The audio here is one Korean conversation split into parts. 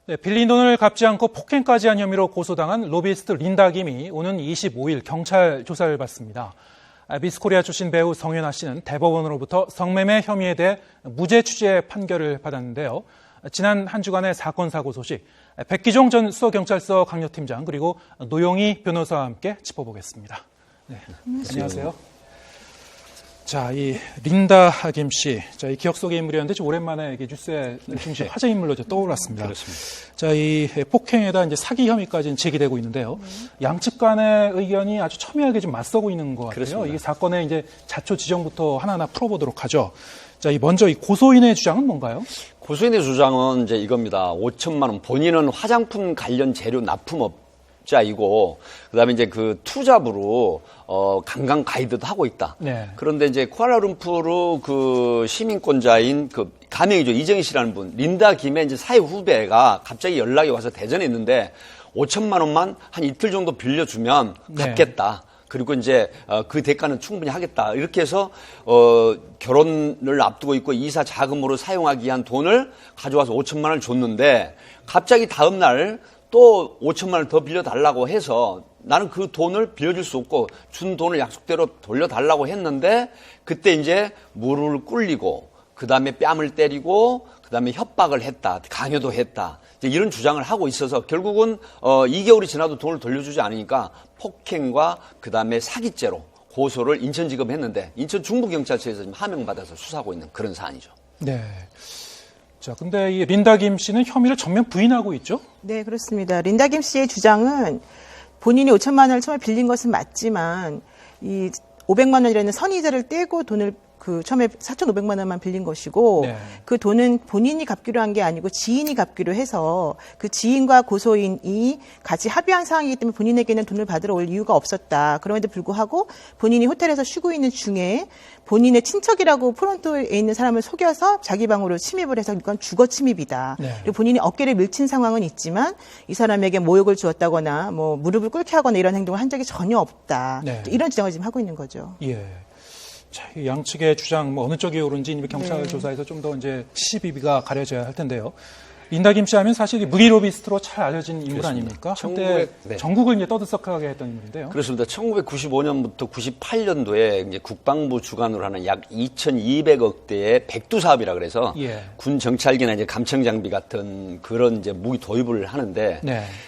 네, 빌린 돈을 갚지 않고 폭행까지 한 혐의로 고소당한 로비스트 린다 김이 오는 25일 경찰 조사를 받습니다. 미스코리아 출신 배우 성윤아 씨는 대법원으로부터 성매매 혐의에 대해 무죄 취재 판결을 받았는데요. 지난 한 주간의 사건 사고 소식, 백기종 전 수서경찰서 강력팀장 그리고 노영희 변호사와 함께 짚어보겠습니다. 네, 안녕하세요. 자, 이 린다 김 씨, 자, 이 기억 속의 인물이었는데 좀 오랜만에 이게 뉴스의 중심 화제 인물로 떠올랐습니다. 그렇습니다. 자, 이 폭행에다 이제 사기 혐의까지 제기되고 있는데요. 양측 간의 의견이 아주 첨예하게 좀 맞서고 있는 것 같아요. 그렇습니다. 이 사건의 이제 자초 지정부터 하나하나 풀어보도록 하죠. 자, 먼저 이 고소인의 주장은 뭔가요? 고소인의 주장은 이제 이겁니다. 5천만 원. 본인은 화장품 관련 재료 납품업자이고, 그다음에 이제 그 투잡으로 관광 가이드도 하고 있다. 네. 그런데 이제 쿠알라룸푸르 그 시민권자인 그 가명이죠. 이정희 씨라는 분, 린다 김의 이제 사회 후배가 갑자기 연락이 와서 대전에 있는데 5천만 원만 한 이틀 정도 빌려주면 갚겠다. 그리고 이제 그 대가는 충분히 하겠다. 이렇게 해서 결혼을 앞두고 있고 이사 자금으로 사용하기 위한 돈을 가져와서 5천만 원을 줬는데 갑자기 다음 날 또 5천만 원을 더 빌려달라고 해서 나는 그 돈을 빌려줄 수 없고 준 돈을 약속대로 돌려달라고 했는데 그때 이제 무릎을 꿇리고 그다음에 뺨을 때리고 그다음에 협박을 했다. 강요도 했다. 이제 이런 주장을 하고 있어서 결국은 2개월이 지나도 돈을 돌려주지 않으니까 폭행과 그다음에 사기죄로 고소를 인천지검에 했는데 인천 중부경찰서에서 지금 하명받아서 수사하고 있는 그런 사안이죠. 네. 자, 근데 이 린다 김 씨는 혐의를 전면 부인하고 있죠? 네, 그렇습니다. 린다 김 씨의 주장은 본인이 5천만 원을 처음에 빌린 것은 맞지만 이 500만 원이라는 선의자를 떼고 돈을 그 처음에 4,500만 원만 빌린 것이고 네. 그 돈은 본인이 갚기로 한 게 아니고 지인이 갚기로 해서 그 지인과 고소인이 같이 합의한 사항이기 때문에 본인에게는 돈을 받으러 올 이유가 없었다. 그럼에도 불구하고 본인이 호텔에서 쉬고 있는 중에 본인의 친척이라고 프론트에 있는 사람을 속여서 자기 방으로 침입을 해서 이건 주거 침입이다. 네. 그리고 본인이 어깨를 밀친 상황은 있지만 이 사람에게 모욕을 주었다거나 뭐 무릎을 꿇게 하거나 이런 행동을 한 적이 전혀 없다. 네. 이런 주장을 지금 하고 있는 거죠. 예. 자, 이 양측의 주장 어느 쪽이 옳은지 경찰 조사에서 좀 더 이제 시비가 가려져야 할 텐데요. 린다 김 씨 하면 사실 무기 로비스트로 잘 알려진 인물 아닙니까? 한때 전국을 이제 떠들썩하게 했던 인물인데요. 그렇습니다. 1995년부터 98년도에 이제 국방부 주관으로 하는 약 2,200억 대의 백두 사업이라 그래서 군 정찰기나 이제 감청 장비 같은 그런 이제 무기 도입을 하는데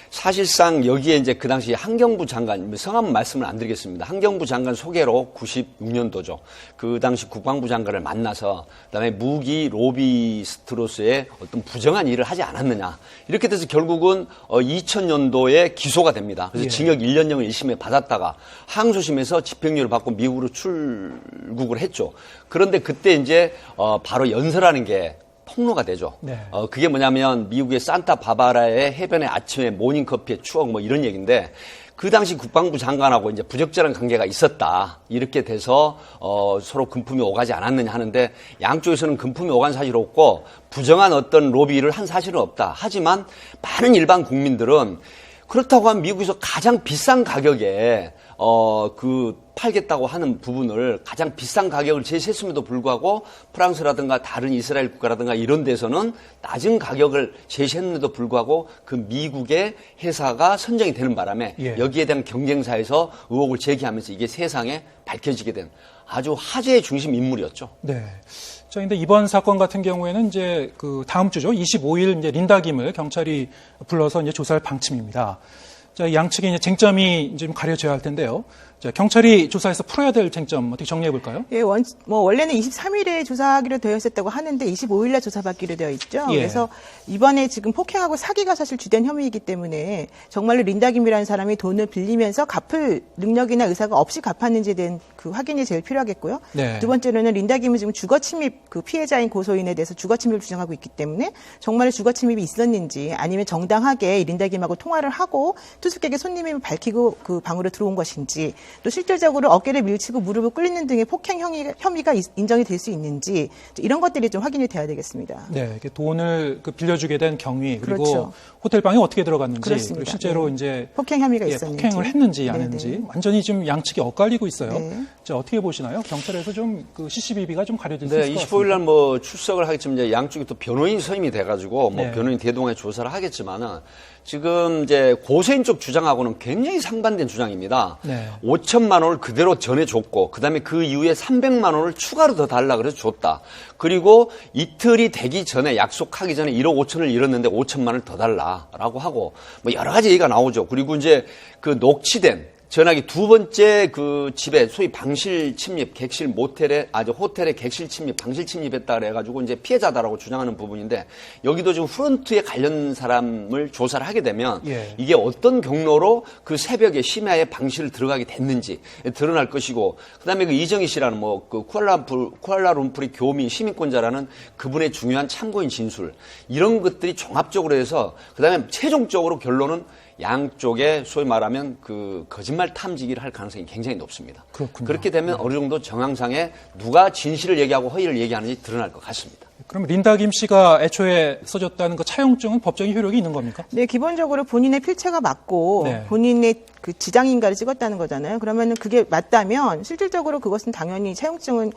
사실상 여기에 이제 그 당시 환경부 장관, 성함 말씀을 안 드리겠습니다. 환경부 장관 소개로 96년도죠. 그 당시 국방부 장관을 만나서 그다음에 무기 로비스트로서의 어떤 부정한 일을 하지 않았느냐. 이렇게 돼서 결국은 2000년도에 기소가 됩니다. 그래서 징역 1년형을 1심에 받았다가 항소심에서 집행유예를 받고 미국으로 출국을 했죠. 그런데 그때 이제 바로 연설하는 게 폭로가 되죠. 그게 뭐냐면 미국의 산타바바라의 해변의 아침에 모닝커피의 추억 뭐 이런 얘기인데 그 당시 국방부 장관하고 이제 부적절한 관계가 있었다. 이렇게 돼서 서로 금품이 오가지 않았느냐 하는데 양쪽에서는 금품이 오간 사실 없고 부정한 어떤 로비를 한 사실은 없다. 하지만 많은 일반 국민들은 그렇다고 하면 미국에서 가장 비싼 가격에 팔겠다고 하는 부분을 가장 비싼 가격을 제시했음에도 불구하고 프랑스라든가 다른 이스라엘 국가라든가 이런 데서는 낮은 가격을 제시했는데도 불구하고 그 미국의 회사가 선정이 되는 바람에 여기에 대한 경쟁사에서 의혹을 제기하면서 이게 세상에 밝혀지게 된 아주 화제의 중심 인물이었죠. 네. 자, 근데 이번 사건 같은 경우에는 이제 그 다음 주죠. 25일 이제 린다 김을 경찰이 불러서 이제 조사할 방침입니다. 자, 양측의 이제 쟁점이 이제 좀 가려져야 할 텐데요. 자, 경찰이 조사해서 풀어야 될 쟁점 어떻게 정리해 볼까요? 예, 원래는 23일에 조사하기로 되어 있었다고 하는데 25일날 조사받기로 되어 있죠. 그래서 이번에 지금 폭행하고 사기가 사실 주된 혐의이기 때문에 정말로 린다 김이라는 사람이 돈을 빌리면서 갚을 능력이나 의사가 없이 갚았는지에 대한 그 확인이 제일 필요하겠고요. 두 번째로는 린다 김은 지금 주거 침입 그 피해자인 고소인에 대해서 주거 침입을 주장하고 있기 때문에 정말로 주거 침입이 있었는지 아니면 정당하게 린다 김하고 통화를 하고 투숙객의 손님임을 밝히고 그 방으로 들어온 것인지 또 실질적으로 어깨를 밀치고 무릎을 꿇리는 등의 폭행 혐의가 인정이 될 수 있는지 이런 것들이 좀 확인이 돼야 되겠습니다. 네, 돈을 빌려주게 된 경위 그리고 그렇죠. 호텔방에 어떻게 들어갔는지 그렇습니다. 그리고 실제로 네. 이제 폭행 혐의가 있었는지 폭행을 했는지 안 네네. 했는지 완전히 지금 양측이 엇갈리고 있어요. 네. 자, 어떻게 보시나요? 경찰에서 좀 CCBB가 좀 가려질 수 네, 있을 것 25일 같습니다. 날 출석을 하겠지만 이제 양쪽이 또 변호인 서임이 돼가지고 네. 변호인 대동하에 조사를 하겠지만은 지금 이제 고소인 쪽 주장하고는 굉장히 상반된 주장입니다. 네. 5천만 원을 그대로 전해줬고 그다음에 그 이후에 300만 원을 추가로 더 달라 그래서 줬다. 그리고 이틀이 되기 전에 약속하기 전에 1억 5천을 잃었는데 5천만 원을 더 달라라고 하고 여러 가지 얘기가 나오죠. 그리고 이제 녹취된 전화기 두 번째 집에 소위 방실 침입, 객실 호텔에 객실 침입, 방실 침입했다 그래가지고 이제 피해자다라고 주장하는 부분인데 여기도 지금 프런트에 관련 사람을 조사를 하게 되면 이게 어떤 경로로 그 새벽에 심야에 방실을 들어가게 됐는지 드러날 것이고 그다음에 이정희 씨라는 쿠알라룸푸르의 교민 시민권자라는 그분의 중요한 참고인 진술 이런 것들이 종합적으로 해서 그다음에 최종적으로 결론은 양쪽에 소위 말하면 거짓말 탐지기를 할 가능성이 굉장히 높습니다. 그렇군요. 그렇게 되면 어느 정도 정황상에 누가 진실을 얘기하고 허위를 얘기하는지 드러날 것 같습니다. 그럼 린다 김 씨가 애초에 써줬다는 차용증은 법적인 효력이 있는 겁니까? 네, 기본적으로 본인의 필체가 맞고 네. 본인의 지장인가를 찍었다는 거잖아요. 그러면은 그게 맞다면 실질적으로 그것은 당연히 차용증은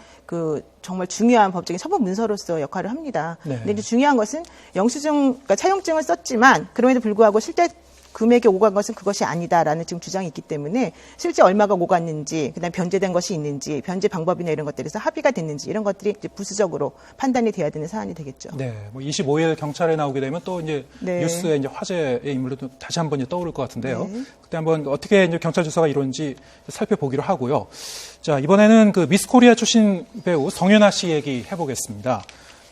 정말 중요한 법적인 처분 문서로서 역할을 합니다. 네. 근데 이제 중요한 것은 그러니까 차용증을 썼지만 그럼에도 불구하고 실제 금액이 오간 것은 그것이 아니다라는 지금 주장이 있기 때문에 실제 얼마가 오갔는지, 그다음 변제된 것이 있는지, 변제 방법이나 이런 것들에서 합의가 됐는지 이런 것들이 이제 부수적으로 판단이 돼야 되는 사안이 되겠죠. 네, 25일 경찰에 나오게 되면 또 이제 네. 뉴스에 이제 화제의 인물로 다시 한번 떠오를 것 같은데요. 네. 그때 한번 어떻게 이제 경찰 조사가 이루어진지 살펴보기로 하고요. 자, 이번에는 미스코리아 출신 배우 성윤아 씨 얘기 해보겠습니다.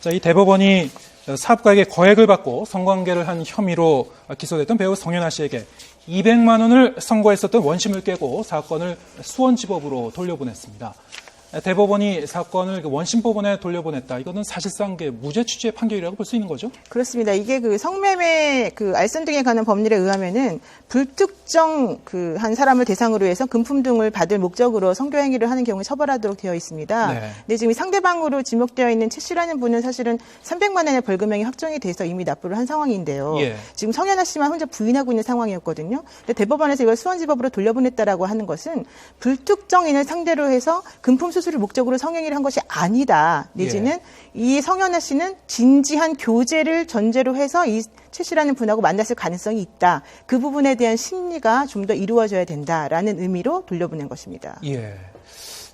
자, 이 대법원이 사업가에게 거액을 받고 성관계를 한 혐의로 기소됐던 배우 성윤아 씨에게 200만 원을 선고했었던 원심을 깨고 사건을 수원지법으로 돌려보냈습니다. 대법원이 사건을 원심법원에 돌려보냈다. 이거는 사실상 무죄 취지의 판결이라고 볼 수 있는 거죠? 그렇습니다. 이게 성매매 알선 등에 관한 법률에 의하면은 불특정 한 사람을 대상으로 해서 금품 등을 받을 목적으로 성교행위를 하는 경우에 처벌하도록 되어 있습니다. 네. 근데 지금 상대방으로 지목되어 있는 최 씨라는 분은 사실은 300만 원의 벌금형이 확정이 돼서 이미 납부를 한 상황인데요. 예. 지금 성현아 씨만 혼자 부인하고 있는 상황이었거든요. 근데 대법원에서 이걸 수원지법으로 돌려보냈다라고 하는 것은 불특정인을 상대로 해서 금품 수수를 목적으로 성행위를 한 것이 아니다. 내지는 이 성현아 씨는 진지한 교제를 전제로 해서 이 최 씨라는 분하고 만났을 가능성이 있다. 그 부분에 대한 심리가 좀 더 이루어져야 된다라는 의미로 돌려보낸 것입니다. 예.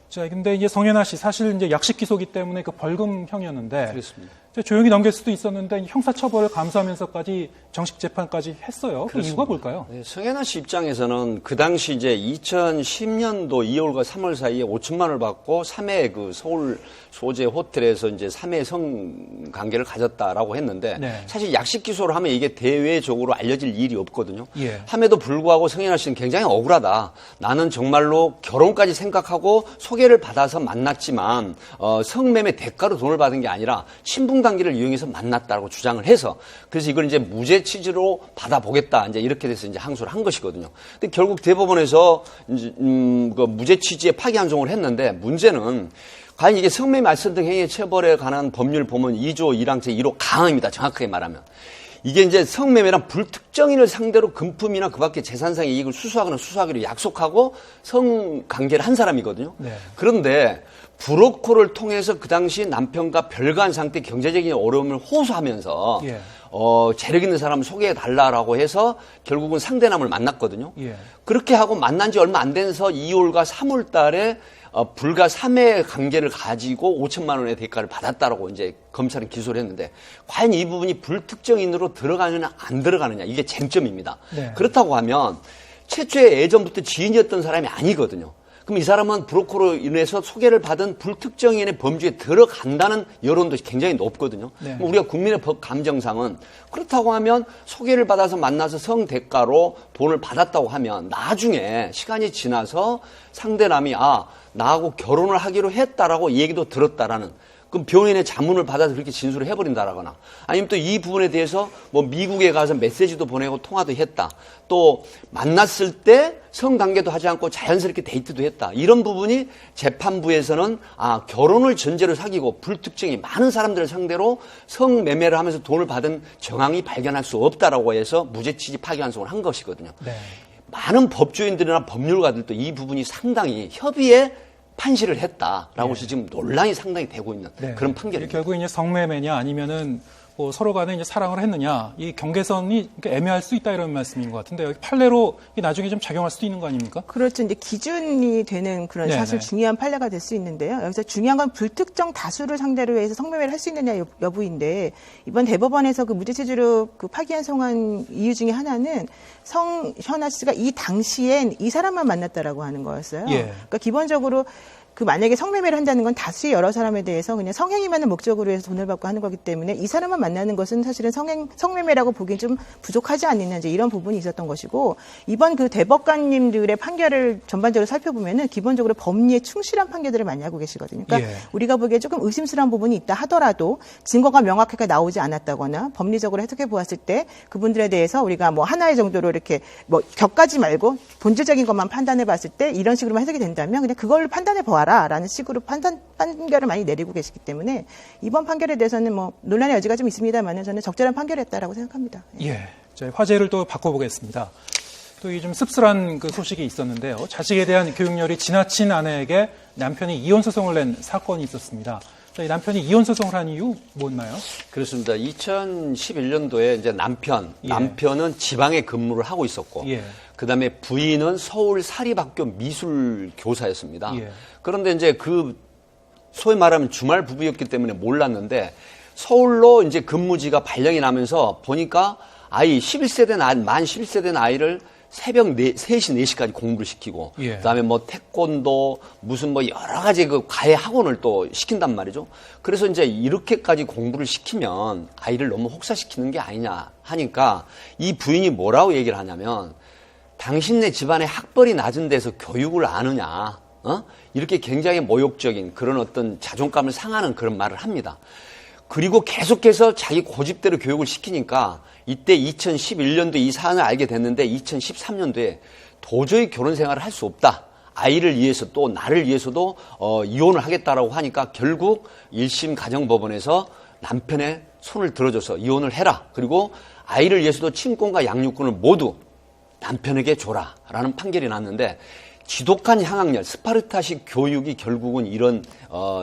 자, 근데 이제 성현아 씨 사실 이제 약식 기소기 때문에 벌금형이었는데 그렇습니다. 조용히 넘길 수도 있었는데 형사처벌을 감수하면서까지 정식 재판까지 했어요. 그 이유가 뭘까요? 네, 성현아 씨 입장에서는 그 당시 이제 2010년도 2월과 3월 사이에 5천만 원을 받고 3회 서울 소재 호텔에서 이제 3회 성관계를 가졌다라고 했는데 네. 사실 약식 기소를 하면 이게 대외적으로 알려질 일이 없거든요. 예. 함에도 불구하고 성현아 씨는 굉장히 억울하다. 나는 정말로 결혼까지 생각하고 소개를 받아서 만났지만 성매매 대가로 돈을 받은 게 아니라 신분 관계를 이용해서 만났다고 주장을 해서 그래서 이걸 이제 무죄 취지로 받아보겠다 이제 이렇게 돼서 이제 항소를 한 것이거든요. 근데 결국 대법원에서 이제 무죄 취지에 파기환송을 했는데 문제는 과연 이게 성매매 알선 등 행위 처벌에 관한 법률 보면 2조 1항 제1호 강항입니다. 정확하게 말하면. 이게 이제 성매매란 불특정인을 상대로 금품이나 그 밖에 재산상의 이익을 수수하거나 수수하기로 약속하고 성관계를 한 사람이거든요. 네. 그런데 브로커를 통해서 그 당시 남편과 별거한 상태 경제적인 어려움을 호소하면서 예. 재력 있는 사람을 소개해달라고 해서 결국은 상대남을 만났거든요. 예. 그렇게 하고 만난 지 얼마 안 돼서 2월과 3월 달에 불과 3회 관계를 가지고 5천만 원의 대가를 받았다라고 이제 검찰은 기소를 했는데 과연 이 부분이 불특정인으로 들어가느냐 안 들어가느냐 이게 쟁점입니다. 네. 그렇다고 하면 최초에 예전부터 지인이었던 사람이 아니거든요. 그럼 이 사람은 브로커로 인해서 소개를 받은 불특정인의 범주에 들어간다는 여론도 굉장히 높거든요. 네. 우리가 국민의 법 감정상은 그렇다고 하면 소개를 받아서 만나서 성대가로 돈을 받았다고 하면 나중에 시간이 지나서 상대남이 나하고 결혼을 하기로 했다라고 얘기도 들었다라는 그럼 병원의 자문을 받아서 그렇게 진술을 해버린다라거나 아니면 또 이 부분에 대해서 뭐 미국에 가서 메시지도 보내고 통화도 했다. 또 만났을 때 성관계도 하지 않고 자연스럽게 데이트도 했다. 이런 부분이 재판부에서는 결혼을 전제로 사귀고 불특정이 많은 사람들을 상대로 성매매를 하면서 돈을 받은 정황이 발견할 수 없다라고 해서 무죄 취지 파기환송을 한 것이거든요. 네. 많은 법조인들이나 법률가들도 이 부분이 상당히 협의에 판시를 했다라고 해서 지금 논란이 상당히 되고 있는 그런 판결입니다. 결국 이제 성매매냐 아니면은 뭐 서로 간에 이제 사랑을 했느냐 이 경계선이 애매할 수 있다 이런 말씀인 것 같은데 여기 판례로 나중에 좀 작용할 수도 있는 거 아닙니까? 그렇죠. 이제 기준이 되는 그런 사실 중요한 판례가 될 수 있는데요. 여기서 중요한 건 불특정 다수를 상대로 해서 성매매를 할 수 있느냐 여부인데 이번 대법원에서 그 무죄체주로 그 파기환송한 이유 중에 하나는 성현아 씨가 이 당시엔 이 사람만 만났다라고 하는 거였어요. 그러니까 기본적으로 그 만약에 성매매를 한다는 건 다수의 여러 사람에 대해서 그냥 성행위만을 목적으로 해서 돈을 받고 하는 거기 때문에 이 사람만 만나는 것은 사실은 성매매라고 보기엔 좀 부족하지 않느냐 이제 이런 부분이 있었던 것이고 이번 그 대법관님들의 판결을 전반적으로 살펴보면은 기본적으로 법리에 충실한 판결들을 많이 하고 계시거든요. 그러니까 우리가 보기에 조금 의심스러운 부분이 있다 하더라도 증거가 명확하게 나오지 않았다거나 법리적으로 해석해 보았을 때 그분들에 대해서 우리가 뭐 하나의 정도로 이렇게 뭐 격가지 말고 본질적인 것만 판단해 봤을 때 이런 식으로만 해석이 된다면 그냥 그걸 판단해 보아라. 라는 식으로 판결을 많이 내리고 계시기 때문에 이번 판결에 대해서는 뭐 논란의 여지가 좀 있습니다만 저는 적절한 판결이었다라고 생각합니다. 자, 화제를 또 바꿔보겠습니다. 또 이 좀 씁쓸한 그 소식이 있었는데요. 자식에 대한 교육열이 지나친 아내에게 남편이 이혼 소송을 낸 사건이 있었습니다. 이 남편이 이혼 소송을 한 이유 뭐였나요? 그렇습니다. 2011년도에 이제 남편은 지방에 근무를 하고 있었고, 그다음에 부인은 서울 사립학교 미술 교사였습니다. 그런데 이제 그 소위 말하면 주말 부부였기 때문에 몰랐는데 서울로 이제 근무지가 발령이 나면서 보니까 만 11세 된 아이를 새벽 3시, 4시까지 공부를 시키고, 그다음에 뭐 태권도, 무슨 뭐 여러 가지 그 과외 학원을 또 시킨단 말이죠. 그래서 이제 이렇게까지 공부를 시키면 아이를 너무 혹사시키는 게 아니냐 하니까 이 부인이 뭐라고 얘기를 하냐면 당신네 집안에 학벌이 낮은 데서 교육을 아느냐, 이렇게 굉장히 모욕적인 그런 어떤 자존감을 상하는 그런 말을 합니다. 그리고 계속해서 자기 고집대로 교육을 시키니까 이때 2011년도에 이 사안을 알게 됐는데 2013년도에 도저히 결혼 생활을 할 수 없다. 아이를 위해서 또 나를 위해서도 이혼을 하겠다라고 하니까 결국 1심 가정법원에서 남편의 손을 들어줘서 이혼을 해라. 그리고 아이를 위해서도 친권과 양육권을 모두 남편에게 줘라라는 판결이 났는데 지독한 향학열, 스파르타식 교육이 결국은 이런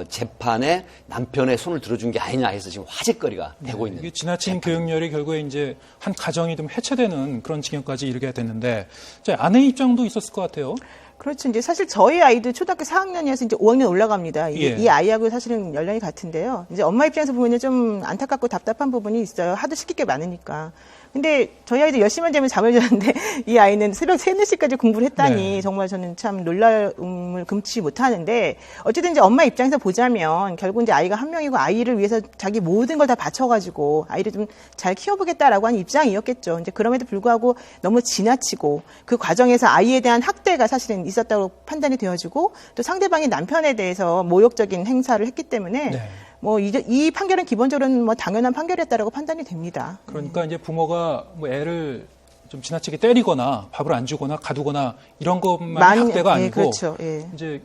재판에 남편의 손을 들어준 게 아니냐 해서 지금 화제거리가 되고 있는. 이게 지나친 교육열이 결국에 이제 한 가정이 좀 해체되는 그런 지경까지 이르게 됐는데, 아내 입장도 있었을 것 같아요. 그렇죠. 이제 사실 저희 아이도 초등학교 4학년이어서 이제 5학년 올라갑니다. 이 아이하고 사실은 연령이 같은데요. 이제 엄마 입장에서 보면 좀 안타깝고 답답한 부분이 있어요. 하도 시킬 게 많으니까. 근데 저희 아이도 10시만 되면 잠을 자는데 이 아이는 새벽 3, 4시까지 공부를 했다니 정말 저는 참 놀라움을 금치 못하는데 어쨌든 이제 엄마 입장에서 보자면 결국 이제 아이가 한 명이고 아이를 위해서 자기 모든 걸 다 바쳐가지고 아이를 좀 잘 키워보겠다라고 하는 입장이었겠죠. 이제 그럼에도 불구하고 너무 지나치고 그 과정에서 아이에 대한 학대가 사실은 있었다고 판단이 되어지고 또 상대방이 남편에 대해서 모욕적인 행사를 했기 때문에 뭐 이 판결은 기본적으로는 뭐 당연한 판결이었다라고 판단이 됩니다. 그러니까 이제 부모가 뭐 애를 좀 지나치게 때리거나 밥을 안 주거나 가두거나 이런 것만 학대가 아니고 그렇죠. 이제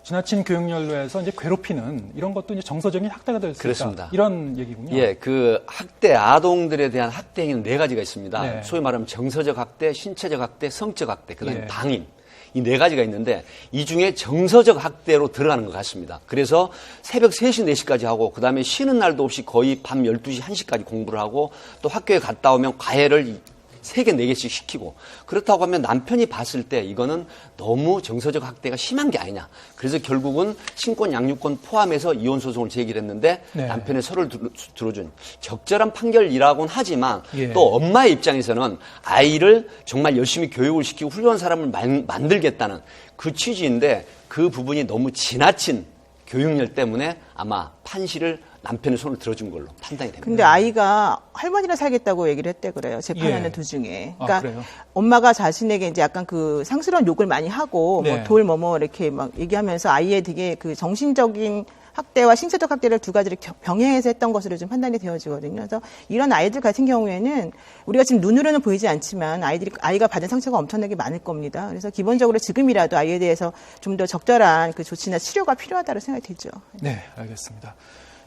지나친 교육열로 해서 이제 괴롭히는 이런 것도 이제 정서적인 학대가 될 수 있다. 이런 얘기군요. 그 학대 아동들에 대한 학대 행위는 4가지가 있습니다. 소위 말하면 정서적 학대, 신체적 학대, 성적 학대, 그다음에 방임. 이 4가지가 있는데 이 중에 정서적 학대로 들어가는 것 같습니다. 그래서 새벽 3시, 4시까지 하고 그다음에 쉬는 날도 없이 거의 밤 12시, 1시까지 공부를 하고 또 학교에 갔다 오면 과외를 3개, 4개씩 시키고 그렇다고 하면 남편이 봤을 때 이거는 너무 정서적 학대가 심한 게 아니냐. 그래서 결국은 친권 양육권 포함해서 이혼 소송을 제기를 했는데 남편의 서를 들어준 적절한 판결이라고는 하지만 또 엄마의 입장에서는 아이를 정말 열심히 교육을 시키고 훌륭한 사람을 만들겠다는 그 취지인데 그 부분이 너무 지나친 교육열 때문에 아마 판시를 남편의 손을 들어준 걸로 판단이 됩니다. 근데 아이가 할머니랑 살겠다고 얘기를 했대 그래요. 재판하는 도중에. 그러니까 엄마가 자신에게 이제 약간 그 상스러운 욕을 많이 하고 뭐 돌 이렇게 막 얘기하면서 아이의 되게 그 정신적인 학대와 신체적 학대를 두 가지를 병행해서 했던 것으로 좀 판단이 되어지거든요. 그래서 이런 아이들 같은 경우에는 우리가 지금 눈으로는 보이지 않지만 아이가 받은 상처가 엄청나게 많을 겁니다. 그래서 기본적으로 지금이라도 아이에 대해서 좀 더 적절한 그 조치나 치료가 필요하다고 생각이 들죠. 네, 알겠습니다.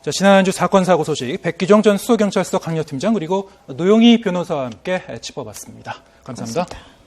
자, 지난주 사건 사고 소식 백기정 전 수서경찰서 강력팀장 그리고 노영희 변호사와 함께 짚어봤습니다. 감사합니다. 고맙습니다.